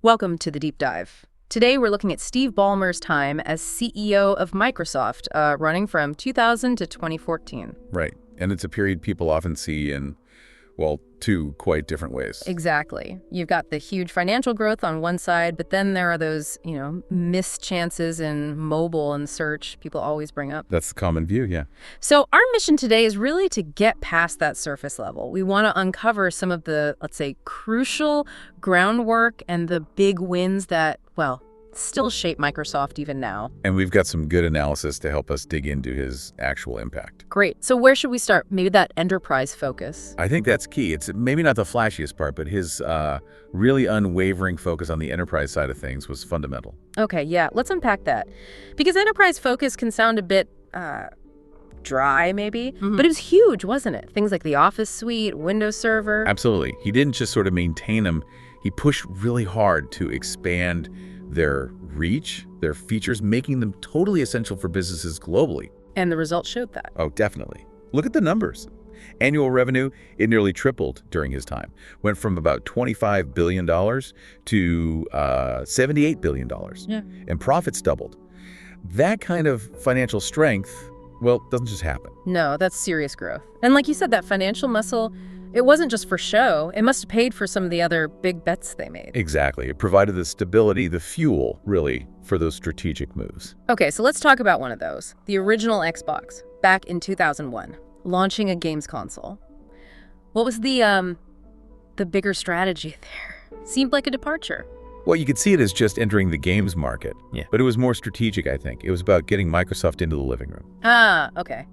Welcome to the Deep Dive. Today we're looking at Steve Ballmer's time as CEO of Microsoft, running from 2000 to 2014. Right. And it's a period people often see in, well, two quite different ways. Exactly. You've got the huge financial growth on one side, but then there are those, missed chances in mobile and search people always bring up. That's the common view, yeah. So our mission today is really to get past that surface level. We want to uncover some of the, let's say, crucial groundwork and the big wins that, well, still shape Microsoft even now. And we've got some good analysis to help us dig into his actual impact. Great. So where should we start? Maybe that enterprise focus. I think that's key. It's maybe not the flashiest part, but his really unwavering focus on the enterprise side of things was fundamental. Okay, yeah, let's unpack that. Because enterprise focus can sound a bit dry, maybe, but it was huge, wasn't it? Things like the Office suite, Windows Server. Absolutely. He didn't just sort of maintain them. He pushed really hard to expand their reach, their features, making them totally essential for businesses globally. And the results showed that. Oh, definitely. Look at the numbers. Annual revenue, it nearly tripled during his time. Went from about $25 billion to $78 billion. Yeah. And profits doubled. That kind of financial strength, well, doesn't just happen. No, that's serious growth. And like you said, that financial muscle, it wasn't just for show. It must have paid for some of the other big bets they made. Exactly. It provided the stability, the fuel, really, for those strategic moves. Okay, so let's talk about one of those. The original Xbox, back in 2001, launching a games console. What was the bigger strategy there? Seemed like a departure. Well, you could see it as just entering the games market. Yeah. But it was more strategic, I think. It was about getting Microsoft into the living room. Ah, okay.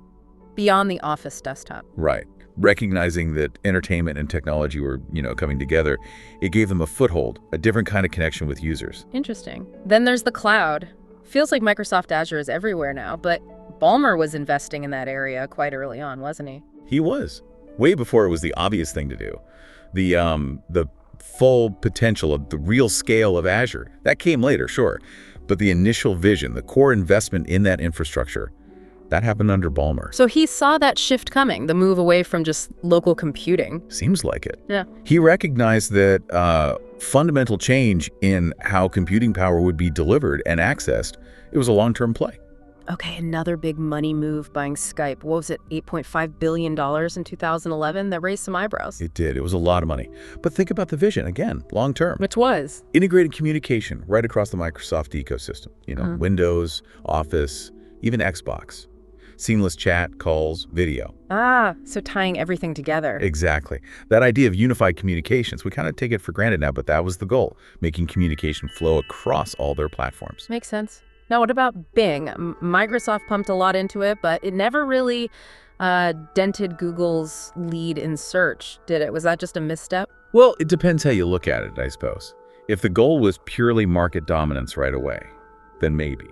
Beyond the Office desktop. Right. Recognizing that entertainment and technology were, coming together, it gave them a foothold, a different kind of connection with users. Interesting. Then there's the cloud. Feels like Microsoft Azure is everywhere now, but Ballmer was investing in that area quite early on, wasn't he? He was. Way before it was the obvious thing to do. The full potential of the real scale of Azure, that came later, sure. But the initial vision, the core investment in that infrastructure, that happened under Ballmer. So he saw that shift coming, the move away from just local computing. Seems like it. Yeah. He recognized that fundamental change in how computing power would be delivered and accessed, it was a long-term play. Okay, another big money move, buying Skype. What was it, $8.5 billion in 2011? That raised some eyebrows. It did. It was a lot of money. But think about the vision, again, long-term. Which was? Integrated communication right across the Microsoft ecosystem. Windows, Office, even Xbox. Seamless chat, calls, video. Ah, so tying everything together. Exactly. That idea of unified communications, we kind of take it for granted now, but that was the goal, making communication flow across all their platforms. Makes sense. Now, what about Bing? Microsoft pumped a lot into it, but it never really dented Google's lead in search, did it? Was that just a misstep? Well, it depends how you look at it, I suppose. If the goal was purely market dominance right away, then maybe.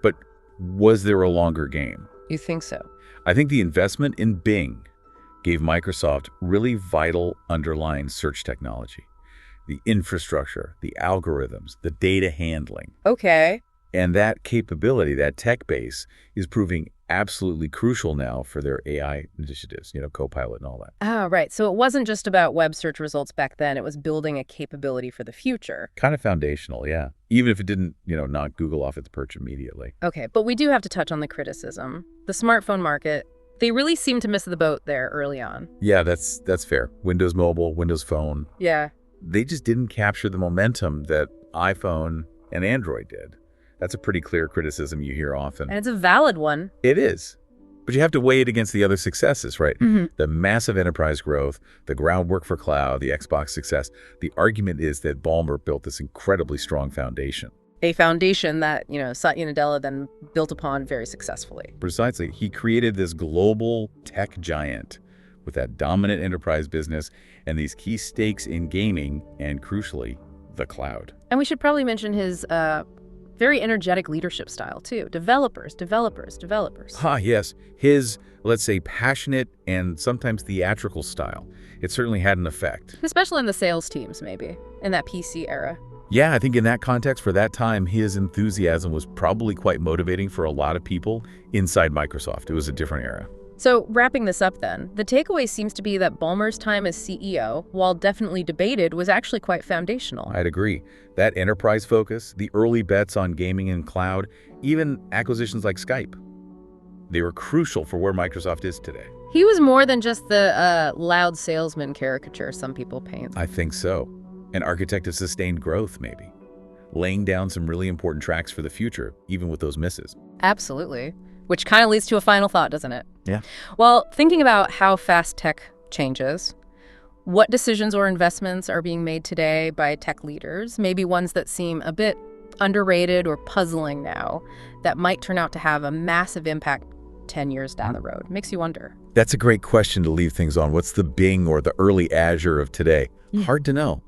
But was there a longer game? You think so? I think the investment in Bing gave Microsoft really vital underlying search technology. The infrastructure, the algorithms, the data handling. Okay. And that capability, that tech base, is proving absolutely crucial now for their AI initiatives, Copilot and all that. Oh, right. So it wasn't just about web search results back then. It was building a capability for the future. Kind of foundational, yeah. Even if it didn't, knock Google off its perch immediately. Okay, but we do have to touch on the criticism. The smartphone market, they really seem to miss the boat there early on. Yeah, that's fair. Windows Mobile, Windows Phone. Yeah. They just didn't capture the momentum that iPhone and Android did. That's a pretty clear criticism you hear often. And it's a valid one. It is. But you have to weigh it against the other successes, right? Mm-hmm. The massive enterprise growth, the groundwork for cloud, the Xbox success. The argument is that Ballmer built this incredibly strong foundation. A foundation that, Satya Nadella then built upon very successfully. Precisely. He created this global tech giant with that dominant enterprise business and these key stakes in gaming and, crucially, the cloud. And we should probably mention his very energetic leadership style, too. Developers. Ah, yes. His, let's say, passionate and sometimes theatrical style. It certainly had an effect. Especially in the sales teams, maybe, in that PC era. Yeah, I think in that context, for that time, his enthusiasm was probably quite motivating for a lot of people inside Microsoft. It was a different era. So wrapping this up then, the takeaway seems to be that Ballmer's time as CEO, while definitely debated, was actually quite foundational. I'd agree. That enterprise focus, the early bets on gaming and cloud, even acquisitions like Skype, they were crucial for where Microsoft is today. He was more than just the loud salesman caricature some people paint. I think so. An architect of sustained growth, maybe. Laying down some really important tracks for the future, even with those misses. Absolutely. Which kind of leads to a final thought, doesn't it? Yeah. Well, thinking about how fast tech changes, what decisions or investments are being made today by tech leaders, maybe ones that seem a bit underrated or puzzling now, that might turn out to have a massive impact 10 years down the road? Makes you wonder. That's a great question to leave things on. What's the Bing or the early Azure of today? Hard to know.